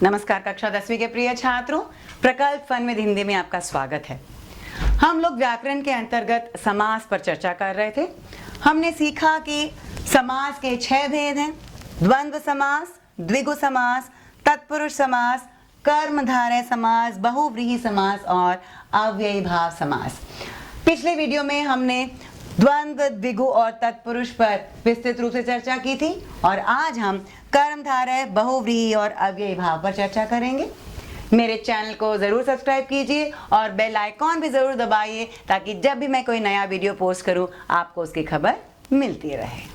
नमस्कार कक्षा 10वीं के प्रिय छात्रों, प्रकल्प फन विद हिंदी में आपका स्वागत है। हम लोग व्याकरण के अंतर्गत समास पर चर्चा कर रहे थे। हमने सीखा कि समास के 6 भेद हैं: द्वंद्व समास, द्विगु समास, तत्पुरुष समास, कर्मधारय समास, बहुव्रीहि समास और अव्ययी भाव समास। पिछले वीडियो में हमने द्वंद्व, द्विगु और तत्पुरुष पर विस्तृत रूप से चर्चा की थी और आज हम कर्मधारय, बहुव्रीहि और अव्ययी भाव पर चर्चा करेंगे। मेरे चैनल को जरूर सब्सक्राइब कीजिए और बेल आइकॉन भी जरूर दबाइए ताकि जब भी मैं कोई नया वीडियो पोस्ट करूं आपको उसकी खबर मिलती रहे।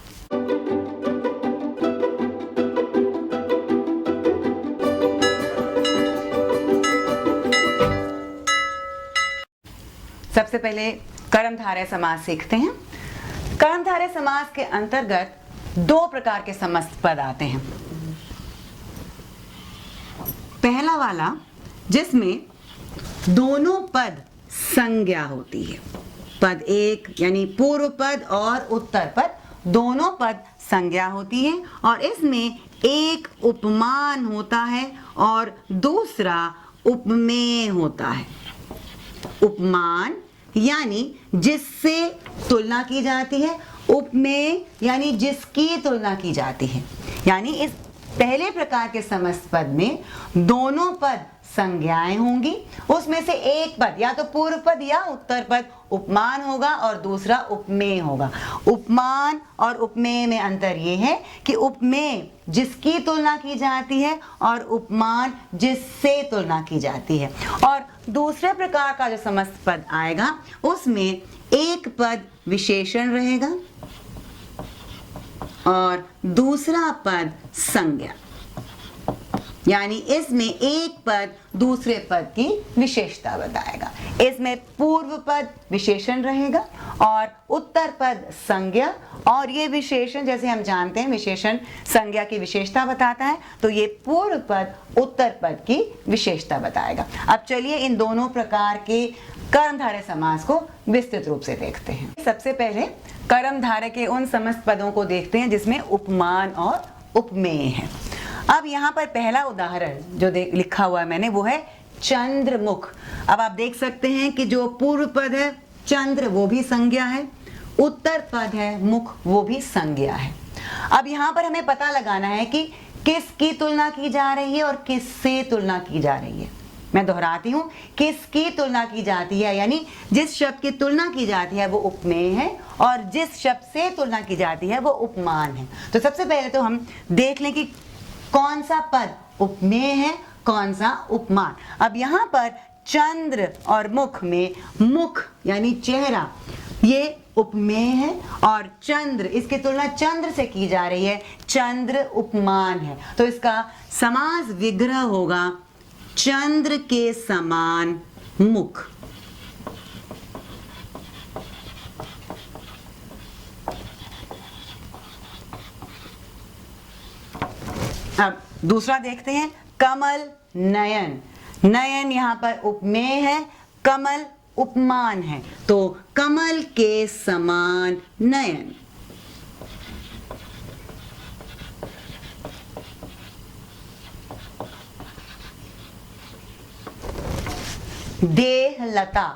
सबसे पहले कर्मधारय समास सीखते हैं। कर्मधारय समास के अंतर्गत 2 प्रकार के समस्त पद आते हैं। पहला वाला जिसमें दोनों पद संज्ञा होती है। पद 1 यानी पूर्व पद और उत्तर पद दोनों पद संज्ञा होती है और इसमें एक उपमान होता है और दूसरा उपमेय होता है। उपमान यानी जिससे तुलना की जाती है, उपमेय यानी जिसकी तुलना की जाती है। यानी इस पहले प्रकार के समस्त पद में दोनों पद संज्ञाएं होंगी, उसमें से एक पद या तो पूर्व पद या उत्तर पद उपमान होगा और दूसरा उपमेय होगा। उपमान और उपमेय में अंतर यह है कि उपमेय जिसकी तुलना की जाती है और उपमान जिससे तुलना की जाती है। और दूसरे प्रकार का जो समस्त पद आएगा उसमें एक पद विशेषण रहेगा और दूसरा पद संज्ञा, यानी इसमें एक पद दूसरे पद की विशेषता बताएगा। इसमें पूर्व पद विशेषण रहेगा और उत्तर पद संज्ञा, और ये विशेषण जैसे हम जानते हैं विशेषण संज्ञा की विशेषता बताता है, तो ये पूर्व पद उत्तर पद की विशेषता बताएगा। अब चलिए इन दोनों प्रकार के कर्मधारय समास को विस्तृत रूप से देखते हैं। सबसे पहले कर्मधारय के उन समस्त पदों को देखते हैं जिसमें उपमान और उपमेय है। अब यहाँ पर पहला उदाहरण जो लिखा हुआ है मैंने वो है चंद्रमुख। अब आप देख सकते हैं कि जो पूर्व पद है चंद्र वो भी संज्ञा है, उत्तर पद है मुख वो भी संज्ञा है। अब यहाँ पर हमें पता लगाना है कि किसकी तुलना की जा रही है और किससे तुलना की जा रही है। मैं दोहराती हूँ, किसकी तुलना की जाती है यानी जिस शब्द की तुलना की जाती है वो उपमेय है और जिस शब्द से तुलना की जाती है वो उपमान है। तो सबसे पहले तो हम देख लें कि कौन सा पद उपमेय है, कौन सा उपमान। अब यहाँ पर चंद्र और मुख में मुख यानी चेहरा ये उपमेय है और चंद्र इसकी तुलना चंद्र से की जा रही है, चंद्र उपमान है। तो इसका समास विग्रह होगा चंद्र के समान मुख। अब दूसरा देखते हैं कमल नयन। नयन यहाँ पर उपमेय है, कमल उपमान है, तो कमल के समान नयन। देह लता,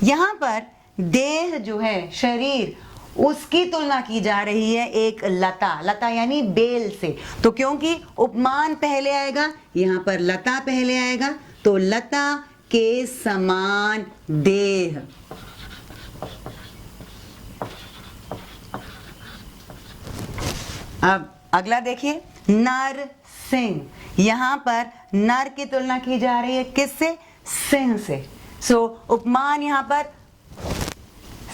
यहाँ पर देह जो है शरीर उसकी तुलना की जा रही है एक लता, लता यानी बेल से। तो क्योंकि उपमान पहले आएगा यहाँ पर लता पहले आएगा, तो लता के समान देह। अब अगला देखिए नर सिंह। यहाँ पर नर की तुलना की जा रही है किससे? सिंह से। सो उपमान यहाँ पर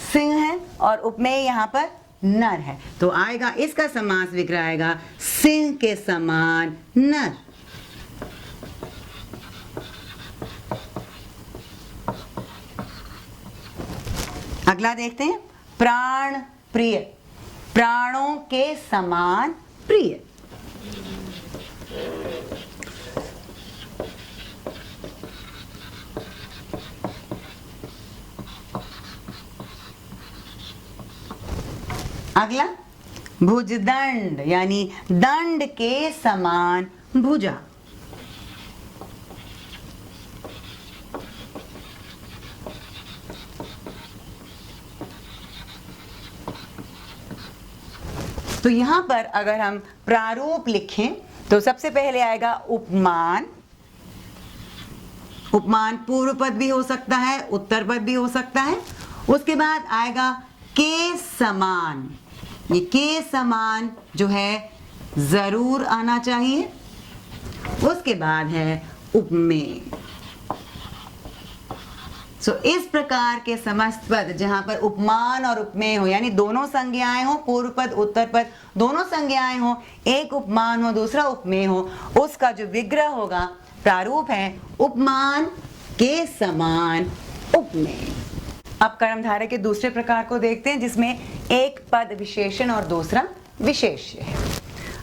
सिंह है और उपमेय यहाँ पर नर है, तो आएगा इसका समास विग्रह आएगा सिंह के समान नर। अगला देखते हैं प्राण प्रिय। प्राणों के समान प्रिय। अगला भुजदंड यानी दंड के समान भुजा। तो यहां पर अगर हम प्रारूप लिखें तो सबसे पहले आएगा उपमान। उपमान पूर्व पद भी हो सकता है, उत्तर पद भी हो सकता है। उसके बाद आएगा के समान। ये के समान जो है जरूर आना चाहिए। उसके बाद है उपमेय। इस प्रकार के समस्त पद जहां पर उपमान और उपमेय हो, यानी दोनों संज्ञाएं हो, पूर्व पद उत्तर पद दोनों संज्ञाएं हो, एक उपमान हो दूसरा उपमेय हो, उसका जो विग्रह होगा प्रारूप है उपमान, के समान, उपमेय। अब कर्मधारय के दूसरे प्रकार को देखते हैं जिसमें एक पद विशेषण और दूसरा विशेष्य है।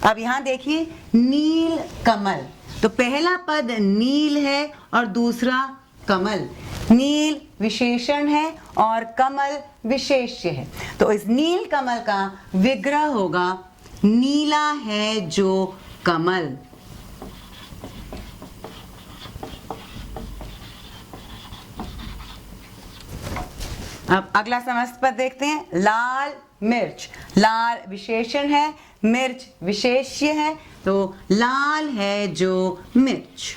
अब यहां देखिए नील कमल, तो पहला पद नील है और दूसरा कमल। नील विशेषण है और कमल विशेष्य है। तो इस नील कमल का विग्रह होगा नीला है जो कमल। अब अगला समस्त पद देखते हैं। लाल मिर्च, लाल विशेषण है, मिर्च विशेष्य है, तो लाल है जो मिर्च।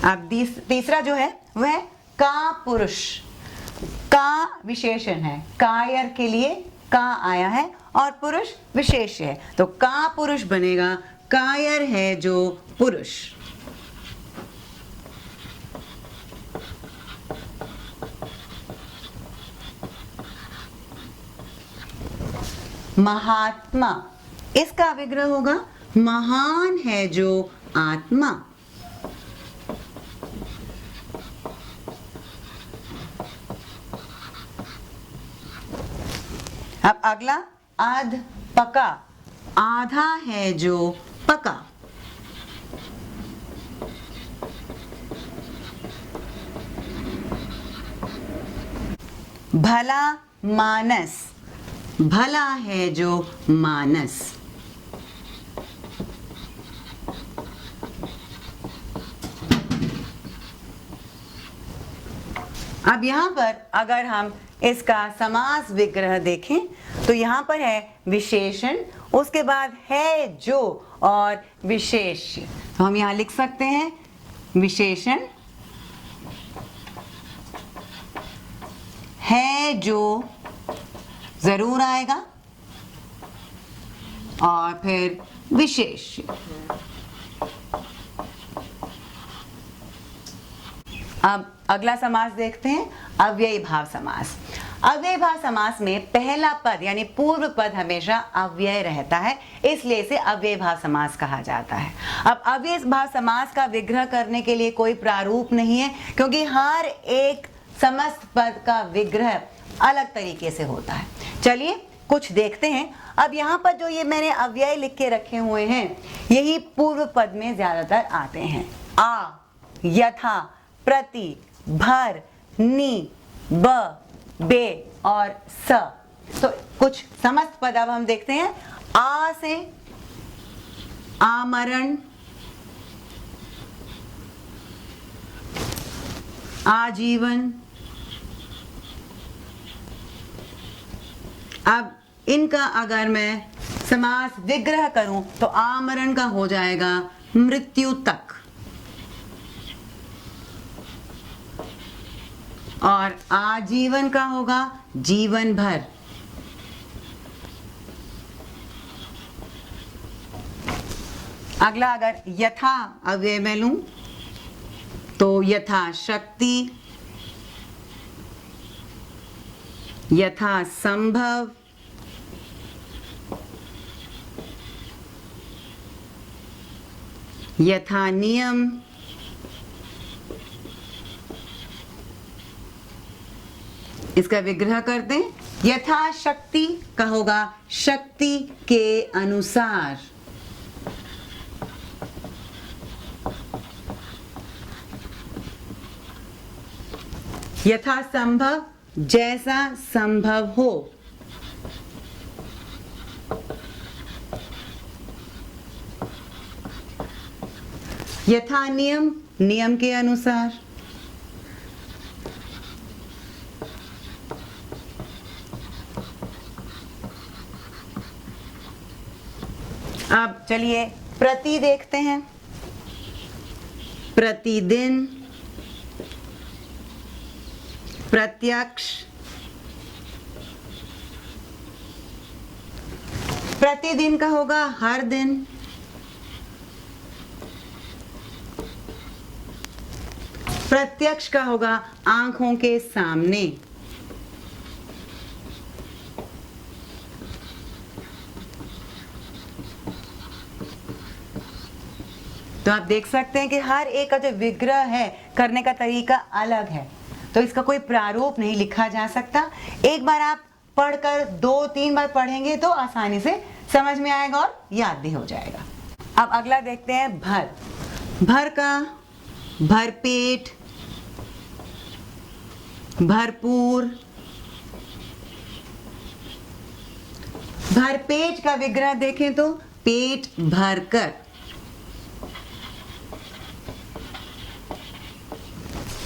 अब तीसरा जो है वह का पुरुष। का विशेषण है, कायर के लिए का आया है और पुरुष विशेष्य है, तो का पुरुष बनेगा कायर है जो पुरुष। महात्मा, इसका विग्रह होगा महान है जो आत्मा। अब अगला अध पका, आधा है जो पका। भला मानस, भला है जो मानस। अब यहां पर अगर हम इसका समास विग्रह देखें तो यहां पर है विशेषण, उसके बाद है जो और विशेष्य। तो हम यहां लिख सकते हैं विशेषण है जो जरूर आएगा और फिर विशेष्य। अब अगला समास देखते हैं अव्ययी भाव समास। अव्ययी भाव समास में पहला पद यानी पूर्व पद हमेशा अव्यय रहता है, इसलिए इसे अव्ययी भाव समास कहा जाता है। अब अव्ययी भाव समास का विग्रह करने के लिए कोई प्रारूप नहीं है, क्योंकि हर एक समस्त पद का विग्रह अलग तरीके से होता है। चलिए कुछ देखते हैं। अब यहाँ पर जो ये मैंने अव्यय लिख के रखे हुए हैं यही पूर्व पद में ज्यादातर आते हैं। आ, यथा, प्रति, भर, नि, ब, बे और स। तो कुछ समस्त पद अब हम देखते हैं। आ से आमरण, आजीवन। अब इनका अगर मैं समास विग्रह करूं तो आमरण का हो जाएगा मृत्यु तक और आजीवन का होगा जीवन भर। अगला अगर यथा अव्यय में लूं तो यथा शक्ति, यथा संभव, यथा नियम, इसका विग्रह करते हैं। यथा शक्ति का होगा शक्ति के अनुसार, यथा संभव जैसा संभव हो, यथा नियम नियम के अनुसार, अब चलिए प्रति देखते हैं। प्रतिदिन, प्रत्यक्ष, प्रतिदिन का होगा हर दिन, प्रत्यक्ष का होगा आंखों के सामने, तो आप देख सकते हैं कि हर एक का जो विग्रह है करने का तरीका अलग है, तो इसका कोई प्रारूप नहीं लिखा जा सकता। एक बार आप पढ़कर 2-3 बार पढ़ेंगे तो आसानी से समझ में आएगा और याद भी हो जाएगा। अब अगला देखते हैं भर। भर का भरपेट, भरपूर। भरपेट का विग्रह देखें तो पेट भरकर,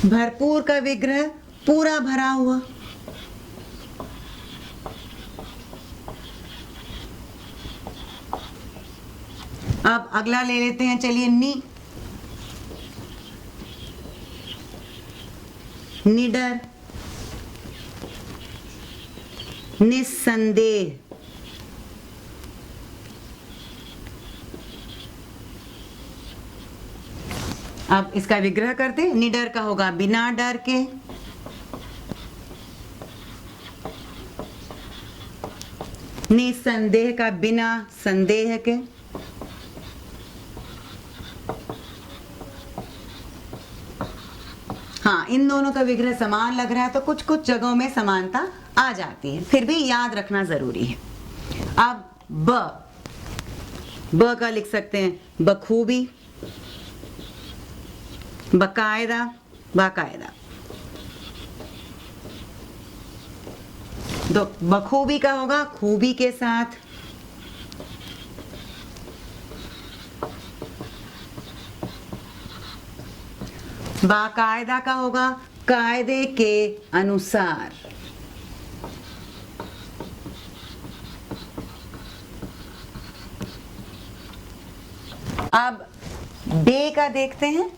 भरपूर का विग्रह पूरा भरा हुआ। अब अगला ले लेते हैं, चलिए नि। निडर, निस्संदेह, अब इसका विग्रह करते हैं। निडर का होगा बिना डर के, निसंदेह का बिना संदेह के, हाँ इन दोनों का विग्रह समान लग रहा है तो कुछ कुछ जगहों में समानता आ जाती है, फिर भी याद रखना जरूरी है। अब ब का लिख सकते हैं बखूबी, बकायदा, बाकायदा। तो बखूबी का होगा खूबी के साथ, बाकायदा का होगा कायदे के अनुसार, अब बे का देखते हैं।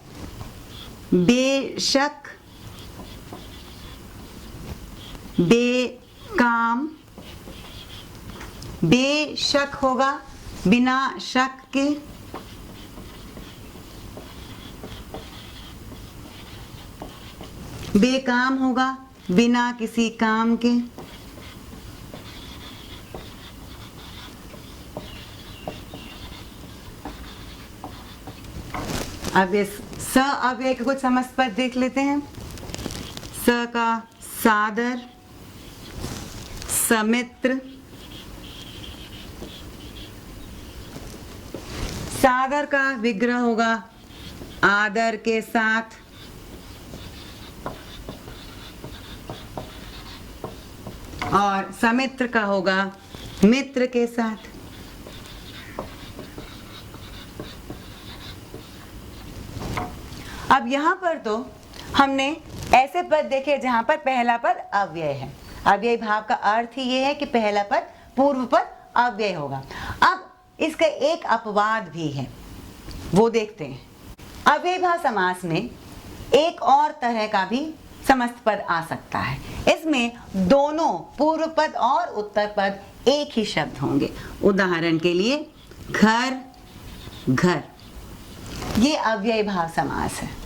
बेशक, बेकाम, बेशक होगा बिना शक के, बेकाम होगा बिना किसी काम के, अब इस स अव्यय के कुछ समस्त पद देख लेते हैं। स का सादर, समित्र। सादर का विग्रह होगा आदर के साथ, और समित्र का होगा मित्र के साथ। अब यहाँ पर तो हमने ऐसे पद देखे जहां पर पहला पद अव्यय है। अव्यय भाव का अर्थ ही ये है कि पहला पद पूर्व पद अव्यय होगा। अब इसका एक अपवाद भी है, वो देखते हैं। अव्यय भाव समास में एक और तरह का भी समस्त पद आ सकता है। इसमें दोनों पूर्व पद और उत्तर पद एक ही शब्द होंगे। उदाहरण के लिए घर, घर, ये अव्यय भाव समास है।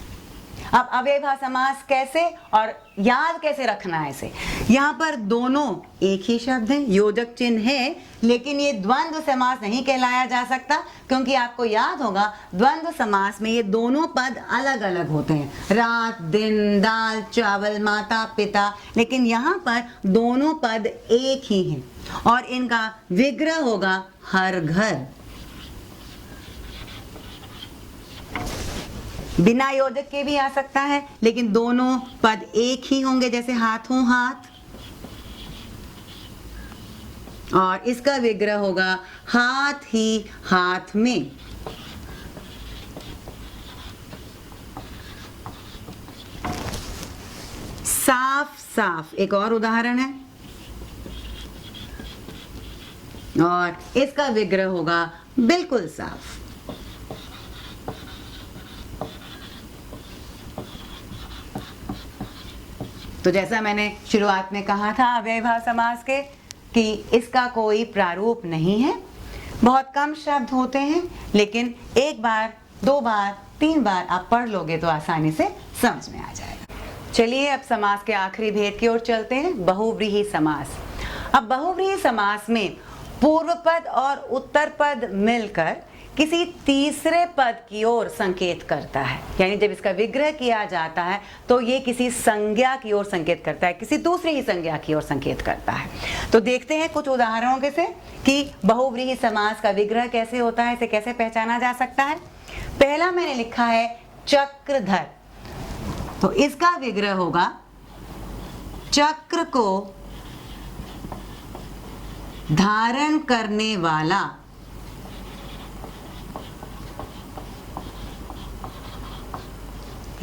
अब अव्यय भाव समास कैसे और याद कैसे रखना है इसे? यहाँ पर दोनों एक ही शब्द है, योजक चिन्ह है, लेकिन ये द्वंद्व समास नहीं कहलाया जा सकता, क्योंकि आपको याद होगा द्वंद्व समास में ये दोनों पद अलग अलग होते हैं। रात, दिन, दाल, चावल, माता, पिता, लेकिन यहाँ पर दोनों पद एक ही हैं और इनका विग्रह होगा हर घर। बिना योजक के भी आ सकता है, लेकिन दोनों पद एक ही होंगे, जैसे हाथों हाथ, और इसका विग्रह होगा हाथ ही हाथ में। साफ साफ एक और उदाहरण है, और इसका विग्रह होगा बिल्कुल साफ। तो जैसा मैंने शुरुआत में कहा था अव्ययभाव समास के कि इसका कोई प्रारूप नहीं है, बहुत कम शब्द होते हैं, लेकिन एक बार, दो बार, तीन बार आप पढ़ लोगे तो आसानी से समझ में आ जाएगा। चलिए अब समास के आखिरी भेद की ओर चलते हैं, बहुव्रीहि समास। अब बहुव्रीहि समास में पूर्व पद और उत्तर पद मिलकर किसी तीसरे पद की ओर संकेत करता है, यानी जब इसका विग्रह किया जाता है तो ये किसी संज्ञा की ओर संकेत करता है, किसी दूसरी ही संज्ञा की ओर संकेत करता है। तो देखते हैं कुछ उदाहरणों के से कि बहुव्रीहि समास का विग्रह कैसे होता है, इसे कैसे पहचाना जा सकता है। पहला मैंने लिखा है चक्रधर, तो इसका विग्रह होगा चक्र को धारण करने वाला,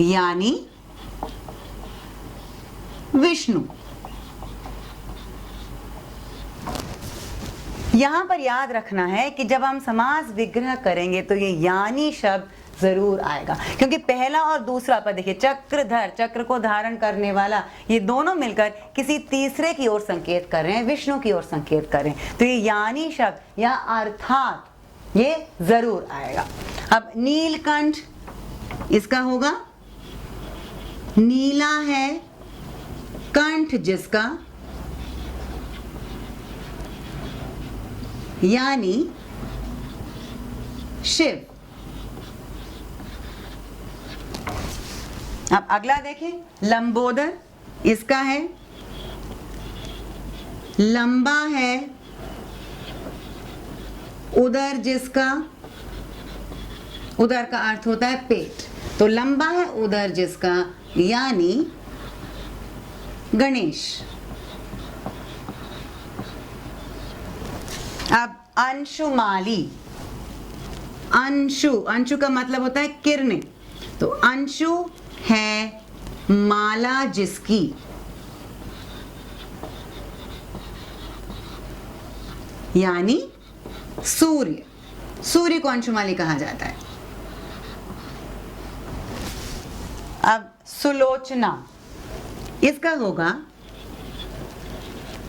यानी विष्णु। यहां पर याद रखना है कि जब हम समास विग्रह करेंगे तो ये यानी शब्द जरूर आएगा, क्योंकि पहला और दूसरा पद देखिए, चक्रधर, चक्र को धारण करने वाला, ये दोनों मिलकर किसी तीसरे की ओर संकेत कर रहे हैं, विष्णु की ओर संकेत कर रहे हैं। तो ये यानी शब्द या अर्थात ये जरूर आएगा। अब नीलकंठ, इसका होगा नीला है कंठ जिसका, यानी शिव। अब अगला देखें, लंबोदर, इसका है लंबा है उदर जिसका, उदर का अर्थ होता है पेट, तो लंबा है उदर जिसका यानी गणेश। अब अंशुमाली, अंशु, अंशु का मतलब होता है किरणें, तो अंशु है माला जिसकी, यानी सूर्य, सूर्य को अंशुमाली कहा जाता है। अब सुलोचना, इसका होगा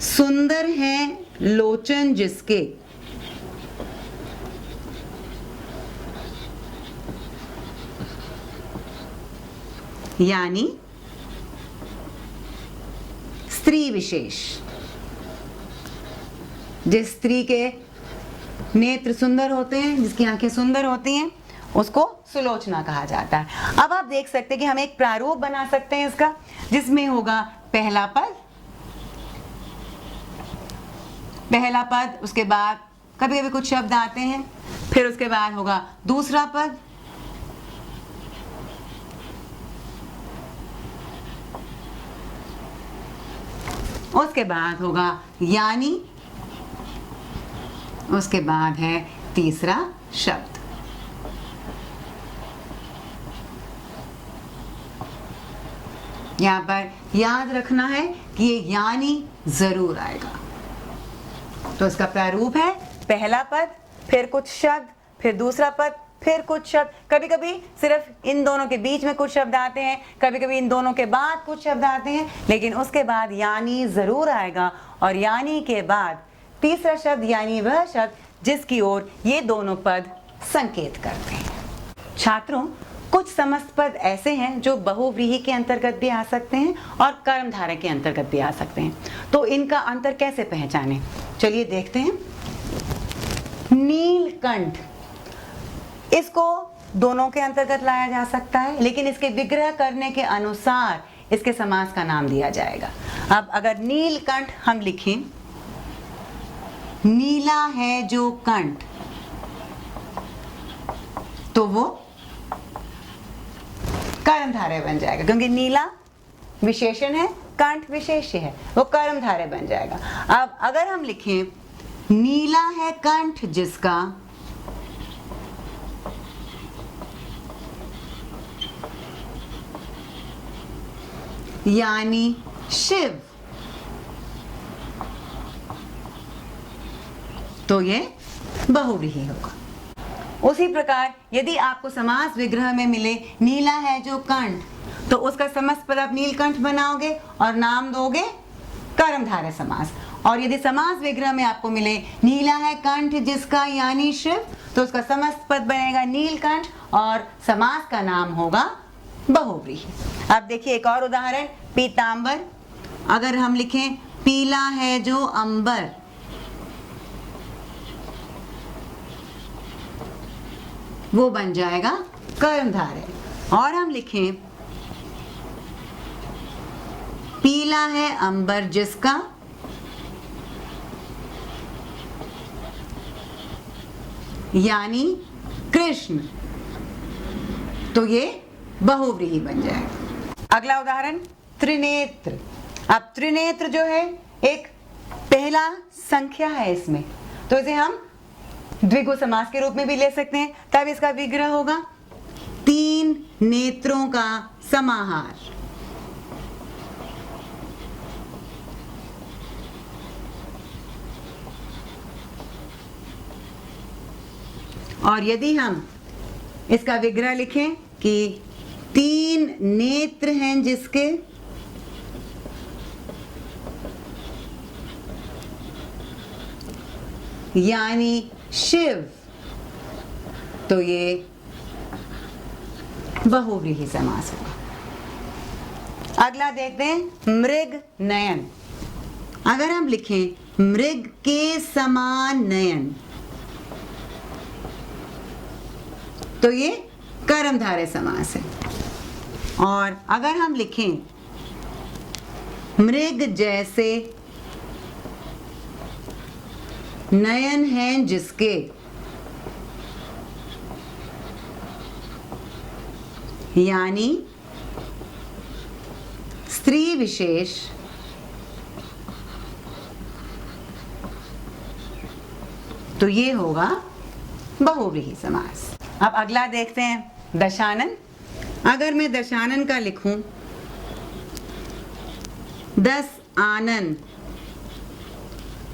सुंदर है लोचन जिसके, यानी स्त्री विशेष, जिस स्त्री के नेत्र सुंदर होते हैं, जिसकी आंखें सुंदर होती हैं, उसको सुलोचना कहा जाता है। अब आप देख सकते हैं कि हम एक प्रारूप बना सकते हैं इसका, जिसमें होगा पहला पद, उसके बाद कभी कभी कुछ शब्द आते हैं, फिर उसके बाद होगा दूसरा पद, उसके बाद होगा यानी, उसके बाद है तीसरा शब्द। यहां पर याद रखना है कि ये यानी जरूर आएगा। तो इसका प्रारूप है पहला पद, फिर कुछ शब्द, फिर दूसरा पद, फिर कुछ शब्द, कभी कभी सिर्फ इन दोनों के बीच में कुछ शब्द आते हैं, कभी कभी इन दोनों के बाद कुछ शब्द आते हैं, लेकिन उसके बाद यानी जरूर आएगा, और यानी के बाद तीसरा शब्द, यानी वह शब्द जिसकी ओर ये दोनों पद संकेत करते हैं। छात्रों, कुछ समस्त पद ऐसे हैं जो बहुव्रीहि के अंतर्गत भी आ सकते हैं और कर्मधारय के अंतर्गत भी आ सकते हैं, तो इनका अंतर कैसे पहचानें, चलिए देखते हैं। नीलकंठ, इसको दोनों के अंतर्गत लाया जा सकता है, लेकिन इसके विग्रह करने के अनुसार इसके समास का नाम दिया जाएगा। अब अगर नीलकंठ हम लिखें, नीला है जो कंठ, तो वो कर्मधारय बन जाएगा, क्योंकि नीला विशेषण है, कंठ विशेष्य है, वो कर्मधारय बन जाएगा। अब अगर हम लिखें नीला है कंठ जिसका, यानी शिव, तो ये बहुव्रीहि होगा। उसी प्रकार यदि आपको समास विग्रह में मिले नीला है जो कंठ, तो उसका समस्त पद आप नीलकंठ बनाओगे और नाम दोगे कर्मधारय समास। और यदि समास विग्रह में आपको मिले नीला है कंठ जिसका यानी शिव, तो उसका समस्त पद बनेगा नीलकंठ और समास का नाम होगा बहुव्रीहि। अब देखिए एक और उदाहरण, पीतांबर। अगर हम लिखें पीला है जो अंबर, वो बन जाएगा कर्मधारय। और हम लिखें पीला है अंबर जिसका, यानी कृष्ण, तो ये बहुव्रीहि बन जाएगा। अगला उदाहरण त्रिनेत्र। अब त्रिनेत्र जो है एक पहला संख्या है इसमें, तो इसे हम द्विगु समास के रूप में भी ले सकते हैं। तब इसका विग्रह होगा तीन नेत्रों का समाहार। और यदि हम इसका विग्रह लिखें कि तीन नेत्र हैं जिसके, यानी शिव, तो ये बहुव्रीहि समास होगा। अगला देखते हैं मृग नयन। अगर हम लिखें मृग के समान नयन, तो ये कर्मधारय समास है। और अगर हम लिखें मृग जैसे नयन हैं जिसके, यानी स्त्री विशेष, तो ये होगा बहुव्रीहि समास। अब अगला देखते हैं दशानन। अगर मैं दशानन का लिखूं 10 आनन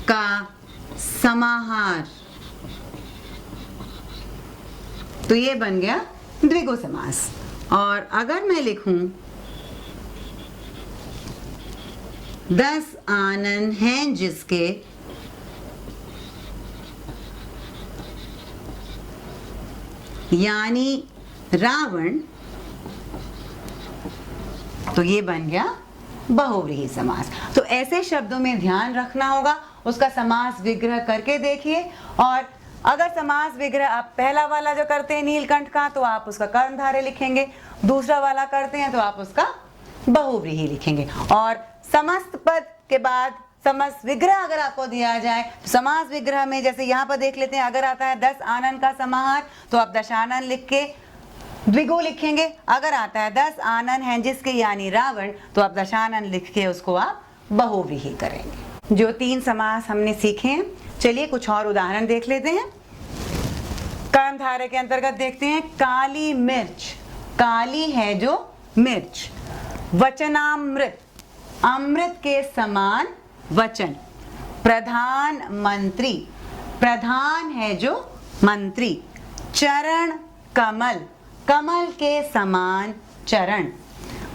का समाहार, तो ये बन गया द्विगु समास। और अगर मैं लिखूं 10 आनन हैं जिसके, यानी रावण, तो ये बन गया बहुव्रीहि समास। तो ऐसे शब्दों में ध्यान रखना होगा, उसका समास विग्रह करके देखिए। और अगर समास विग्रह आप पहला वाला जो करते हैं नीलकंठ का, तो आप उसका कर्मधारय लिखेंगे, दूसरा वाला करते हैं तो आप उसका बहुव्रीहि लिखेंगे। और समस्त पद के बाद समास विग्रह अगर आपको दिया जाए, तो समास विग्रह में जैसे यहाँ पर देख लेते हैं, अगर आता है 10 आनन का समाहार, तो आप दशानन लिख के द्विगु लिखेंगे। अगर आता है 10 आनन हैं जिसके, यानी रावण, तो आप दशानन लिख के उसको आप बहुव्रीहि करेंगे। जो 3 समास हमने सीखे हैं, चलिए कुछ और उदाहरण देख लेते हैं। कर्मधारय के अंतर्गत देखते हैं काली मिर्च। काली है जो मिर्च। वचनामृत, अमृत के समान वचन। प्रधानमंत्री, प्रधान है जो मंत्री। चरण कमल, कमल के समान चरण।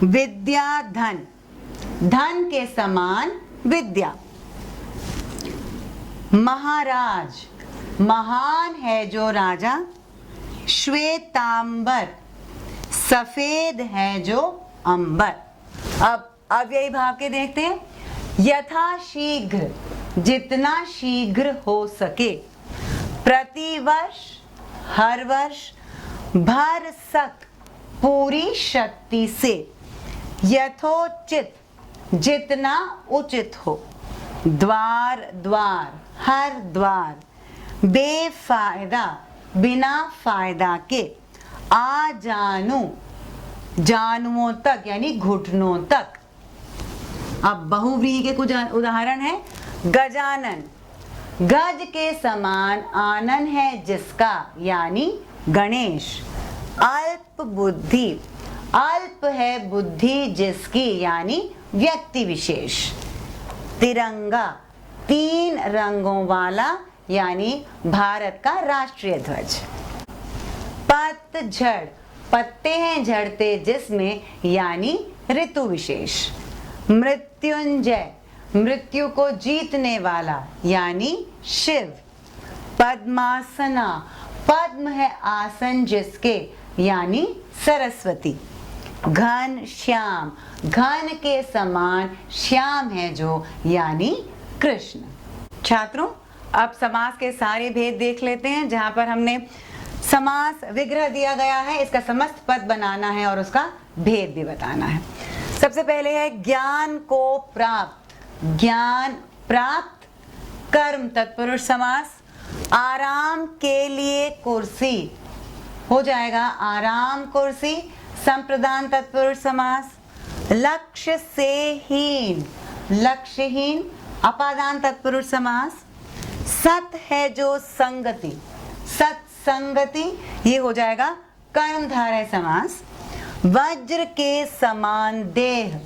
विद्याधन, धन के समान विद्या। महाराज, महान है जो राजा। श्वेतांबर, सफेद है जो अंबर। अब अव्ययी भाव के देखते हैं। यथाशीघ्र, जितना शीघ्र हो सके। प्रतिवर्ष, हर वर्ष। भरसक, पूरी शक्ति से। यथोचित, जितना उचित हो। द्वार द्वार, हर द्वार। बेफायदा, बिना फायदा के। आ जानू, जानुओं तक यानी घुटनों तक। अब बहुव्रीहि के कुछ उदाहरण है। गजानन, गज के समान आनन है जिसका, यानी गणेश। अल्प बुद्धि, अल्प है बुद्धि जिसकी, यानी व्यक्ति विशेष। तिरंगा, 3 रंगों वाला, यानी भारत का राष्ट्रीय ध्वज। पतझड़, पत्ते हैं झड़ते जिसमें, यानी ऋतु विशेष। मृत्युंजय, मृत्यु को जीतने वाला, यानी शिव। पद्मासना, पद्म है आसन जिसके, यानी सरस्वती। घन श्याम, घन के समान श्याम है जो, यानी कृष्ण। छात्रों, अब समास के सारे भेद देख लेते हैं। जहां पर हमने समास विग्रह दिया गया है, इसका समस्त पद बनाना है और उसका भेद भी बताना है। सबसे पहले है ज्ञान को प्राप्त, ज्ञान प्राप्त, कर्म तत्पुरुष समास। आराम के लिए कुर्सी हो जाएगा आराम कुर्सी, संप्रदान तत्पुरुष समास। लक्ष्य से हीन, लक्ष्यहीन, अपादान तत्पुरुष समास। सत है जो संगति, सत्संगति, ये हो जाएगा कर्मधारय समास। वज्र के समान देह,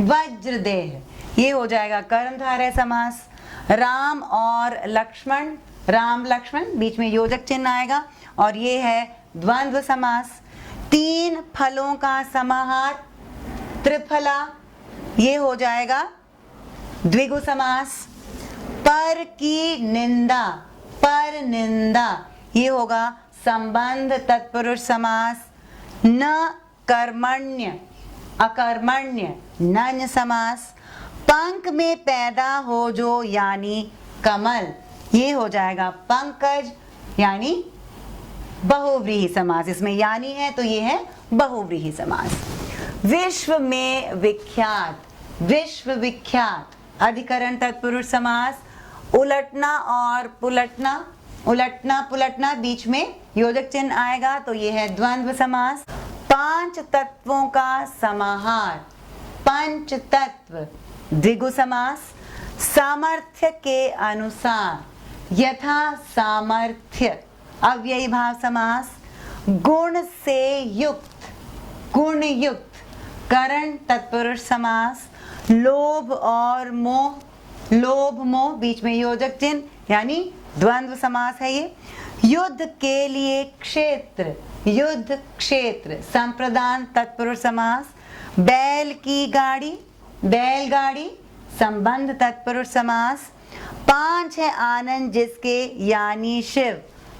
वज्र देह, ये हो जाएगा कर्मधारय समास। राम और लक्ष्मण, राम लक्ष्मण, बीच में योजक चिन्ह आएगा और ये है द्वंद्व समास। तीन फलों का समाहार, त्रिफला, ये हो जाएगा द्विगु समास। पर की निंदा, पर निंदा, ये होगा संबंध तत्पुरुष समास। न कर्मण्य, अकर्मण्य, नञ समास। पंख में पैदा हो जो, यानी कमल, ये हो जाएगा पंकज, यानी बहुव्रीहि समास। इसमें यानी है तो ये है बहुव्रीहि समास। विश्व में विख्यात, विश्व विख्यात, अधिकरण तत्पुरुष समास। उलटना और पुलटना, उलटना पुलटना, बीच में योजक चिन्ह आएगा तो ये है द्वंद्व समास। पांच तत्वों का समाहार, पंच तत्व, द्विगु समास। सामर्थ्य के अनुसार, यथा सामर्थ्य, अव्ययी भाव समास। गुण से युक्त, गुण युक्त, करण तत्पुरुष समास। लोभ और मोह, लोभ मोह, बीच में योजक चिन्ह, यानी द्वंद्व समास है ये। युद्ध के लिए क्षेत्र, युद्ध क्षेत्र, संप्रदान तत्पुरुष समास। बैल की गाड़ी, बैलगाड़ी, संबंध तत्पुरुष समास। पांच है आनंद जिसके, यानी शिव,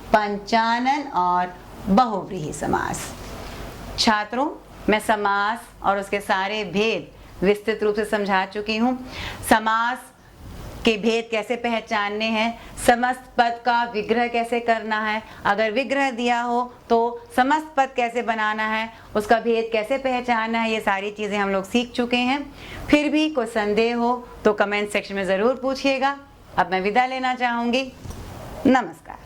पंचानन और बहुव्रीहि समास। छात्रों, मैं समास और उसके सारे भेद विस्तृत रूप से समझा चुकी हूँ। समास के भेद कैसे पहचानने हैं, समस्त पद का विग्रह कैसे करना है, अगर विग्रह दिया हो तो समस्त पद कैसे बनाना है, उसका भेद कैसे पहचानना है, ये सारी चीज़ें हम लोग सीख चुके हैं। फिर भी कोई संदेह हो तो कमेंट सेक्शन में ज़रूर पूछिएगा। अब मैं विदा लेना चाहूँगी। नमस्कार।